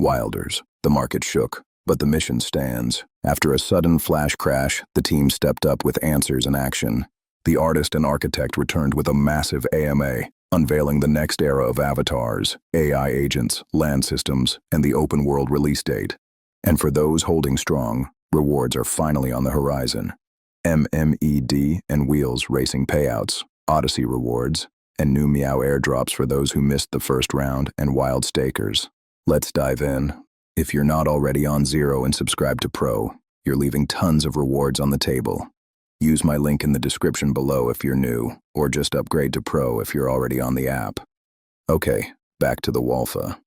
Wilders. The market shook, but the mission stands. After a sudden flash crash, the team stepped up with answers and action. The artist and architect returned with a massive AMA, unveiling the next era of avatars, AI agents, land systems, and the open world release date. And for those holding strong, rewards are finally on the horizon. MMED and Wheels racing payouts, Odyssey rewards, and new Meow airdrops for those who missed the first round, and wild stakers. Let's dive in. If you're not already on Zero and subscribed to Pro, you're leaving tons of rewards on the table. Use my link in the description below if you're new, or just upgrade to Pro if you're already on the app. Okay, back to the Walpha.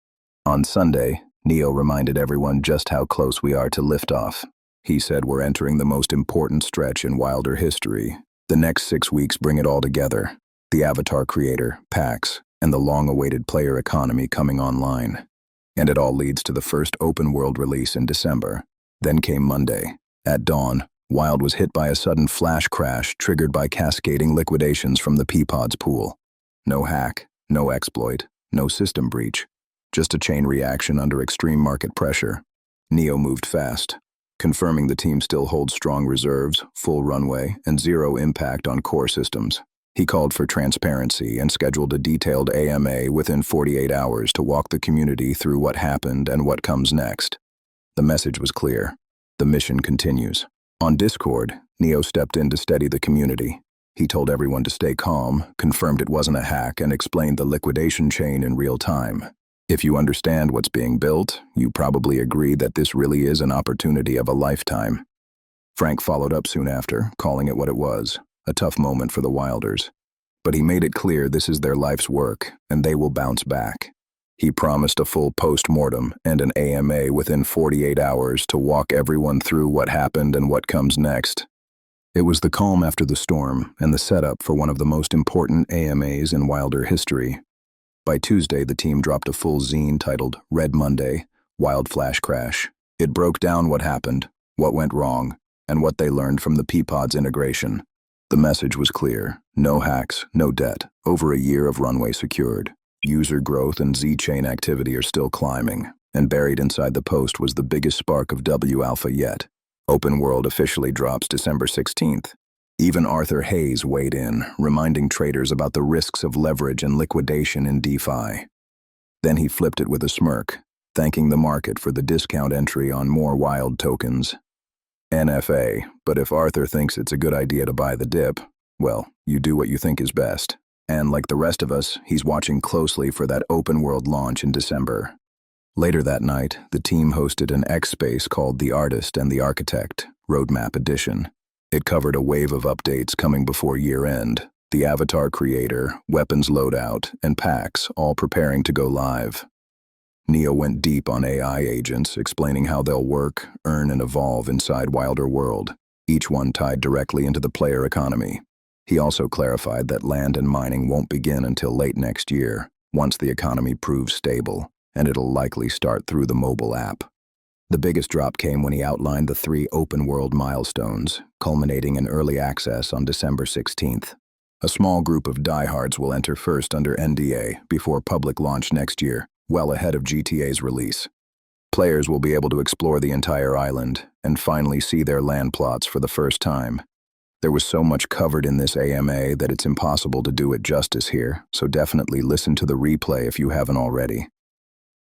On Sunday, Neo reminded everyone just how close we are to liftoff. He said we're entering the most important stretch in Wilder history. The next 6 weeks bring it all together. The avatar creator, packs, and the long-awaited player economy coming online. And it all leads to the first open-world release in December. Then came Monday. At dawn, Wild was hit by a sudden flash crash triggered by cascading liquidations from the Peapod's pool. No hack, no exploit, no system breach. Just a chain reaction under extreme market pressure. Neo moved fast, confirming the team still holds strong reserves, full runway, and zero impact on core systems. He called for transparency and scheduled a detailed AMA within 48 hours to walk the community through what happened and what comes next. The message was clear. The mission continues. On Discord, Neo stepped in to steady the community. He told everyone to stay calm, confirmed it wasn't a hack, and explained the liquidation chain in real time. If you understand what's being built, you probably agree that this really is an opportunity of a lifetime. Frank followed up soon after, calling it what it was. A tough moment for the Wilders. But he made it clear this is their life's work, and they will bounce back. He promised a full post-mortem and an AMA within 48 hours to walk everyone through what happened and what comes next. It was the calm after the storm and the setup for one of the most important AMAs in Wilder history. By Tuesday, the team dropped a full zine titled Red Monday, Wild Flash Crash. It broke down what happened, what went wrong, and what they learned from the Peapod's integration. The message was clear. No hacks, no debt, over a year of runway secured. User growth and Z-chain activity are still climbing, and buried inside the post was the biggest spark of W-Alpha yet. Open World officially drops December 16th. Even Arthur Hayes weighed in, reminding traders about the risks of leverage and liquidation in DeFi. Then he flipped it with a smirk, thanking the market for the discount entry on more wild tokens. NFA, but if Arthur thinks it's a good idea to buy the dip, well, you do what you think is best. And like the rest of us, he's watching closely for that open world launch in December. Later that night, the team hosted an X space called The Artist and the Architect, Roadmap Edition. It covered a wave of updates coming before year-end, the avatar creator, weapons loadout, and packs all preparing to go live. Neo went deep on AI agents, explaining how they'll work, earn, and evolve inside Wilder World, each one tied directly into the player economy. He also clarified that land and mining won't begin until late next year, once the economy proves stable, and it'll likely start through the mobile app. The biggest drop came when he outlined the 3 open-world milestones, culminating in early access on December 16th. A small group of diehards will enter first under NDA before public launch next year, well ahead of GTA's release. Players will be able to explore the entire island and finally see their land plots for the first time. There was so much covered in this AMA that it's impossible to do it justice here, so definitely listen to the replay if you haven't already.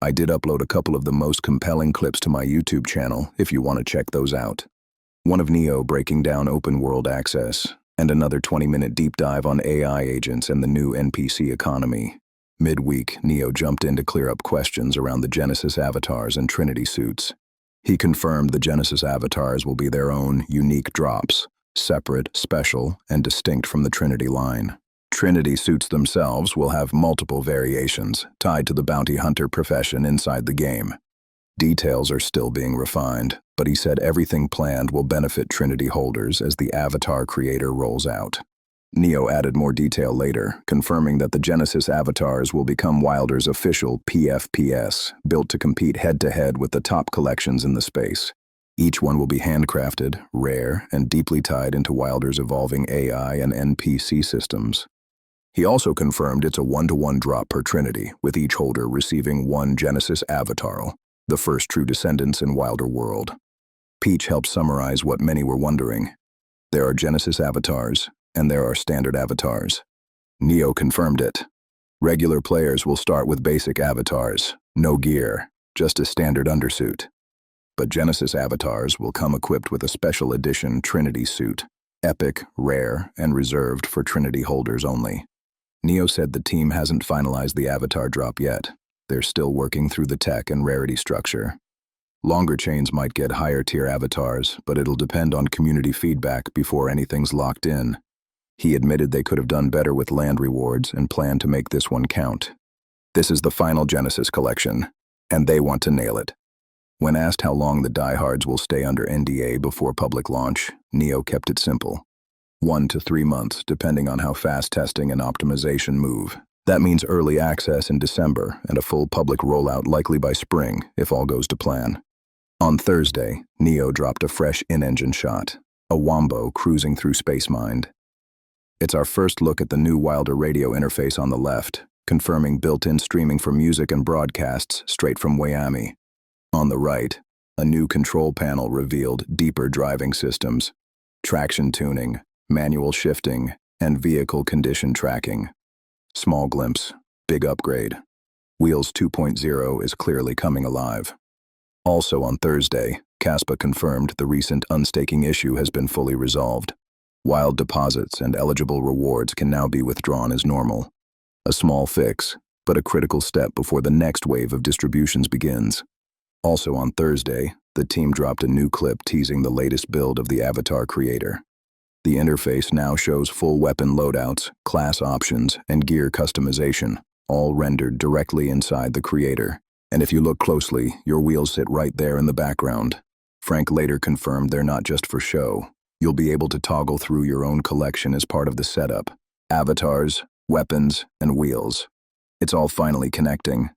I did upload a couple of the most compelling clips to my YouTube channel if you want to check those out. One of Neo breaking down open world access, and another 20-minute deep dive on AI agents and the new NPC economy. Midweek, Neo jumped in to clear up questions around the Genesis avatars and Trinity suits. He confirmed the Genesis avatars will be their own unique drops, separate, special, and distinct from the Trinity line. Trinity suits themselves will have multiple variations tied to the bounty hunter profession inside the game. Details are still being refined, but he said everything planned will benefit Trinity holders as the avatar creator rolls out. Neo added more detail later, confirming that the Genesis avatars will become Wilder's official PFPS, built to compete head-to-head with the top collections in the space. Each one will be handcrafted, rare, and deeply tied into Wilder's evolving AI and NPC systems. He also confirmed it's a 1-to-1 drop per Trinity, with each holder receiving 1 Genesis avatar. the first true descendants in Wilder world. Peach helped summarize what many were wondering. There are Genesis avatars, and there are standard avatars. Neo confirmed it. Regular players will start with basic avatars, no gear, just a standard undersuit. But Genesis avatars will come equipped with a special edition Trinity suit, epic, rare, and reserved for Trinity holders only. Neo said the team hasn't finalized the avatar drop yet. They're still working through the tech and rarity structure. Longer chains might get higher tier avatars, but it'll depend on community feedback before anything's locked in. He admitted they could have done better with land rewards and planned to make this one count. This is the final Genesis collection, and they want to nail it. When asked how long the diehards will stay under NDA before public launch, Neo kept it simple. 1 to 3 months, depending on how fast testing and optimization move. That means early access in December and a full public rollout likely by spring, if all goes to plan. On Thursday, Neo dropped a fresh in-engine shot, a Wombo cruising through SpaceMind. It's our first look at the new Wilder radio interface on the left, confirming built-in streaming for music and broadcasts straight from Wiami. On the right, a new control panel revealed deeper driving systems, traction tuning, manual shifting, and vehicle condition tracking. Small glimpse, big upgrade. Wheels 2.0 is clearly coming alive. Also on Thursday, Caspa confirmed the recent unstaking issue has been fully resolved. Wild deposits and eligible rewards can now be withdrawn as normal. A small fix, but a critical step before the next wave of distributions begins. Also on Thursday, the team dropped a new clip teasing the latest build of the Avatar Creator. The interface now shows full weapon loadouts, class options, and gear customization, all rendered directly inside the Creator. And if you look closely, your wheels sit right there in the background. Frank later confirmed they're not just for show. You'll be able to toggle through your own collection as part of the setup. Avatars, weapons, and wheels. It's all finally connecting.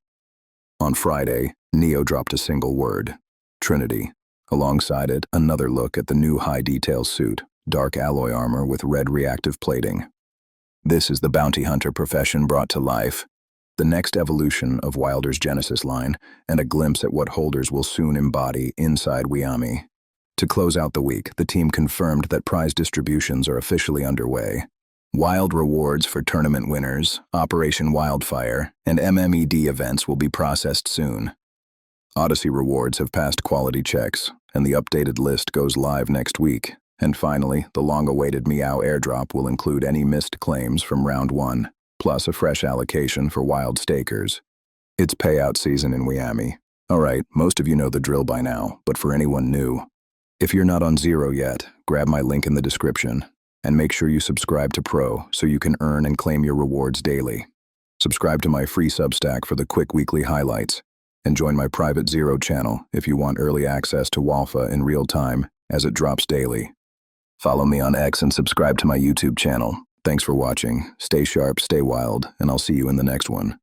On Friday, Neo dropped a single word, Trinity. Alongside it, another look at the new high-detail suit, dark alloy armor with red reactive plating. This is the bounty hunter profession brought to life, the next evolution of Wilder's Genesis line, and a glimpse at what holders will soon embody inside Wiami. To close out the week, the team confirmed that prize distributions are officially underway. Wild rewards for tournament winners, Operation Wildfire, and MMED events will be processed soon. Odyssey rewards have passed quality checks, and the updated list goes live next week. And finally, the long-awaited Meow airdrop will include any missed claims from Round 1, plus a fresh allocation for wild stakers. It's payout season in Wiami. Alright, most of you know the drill by now, but for anyone new, if you're not on Zero yet, grab my link in the description, and make sure you subscribe to Pro so you can earn and claim your rewards daily. Subscribe to my free Substack for the quick weekly highlights, and join my private Zero channel if you want early access to Walpha in real time as it drops daily. Follow me on X and subscribe to my YouTube channel. Thanks for watching. Stay sharp, stay wild, and I'll see you in the next one.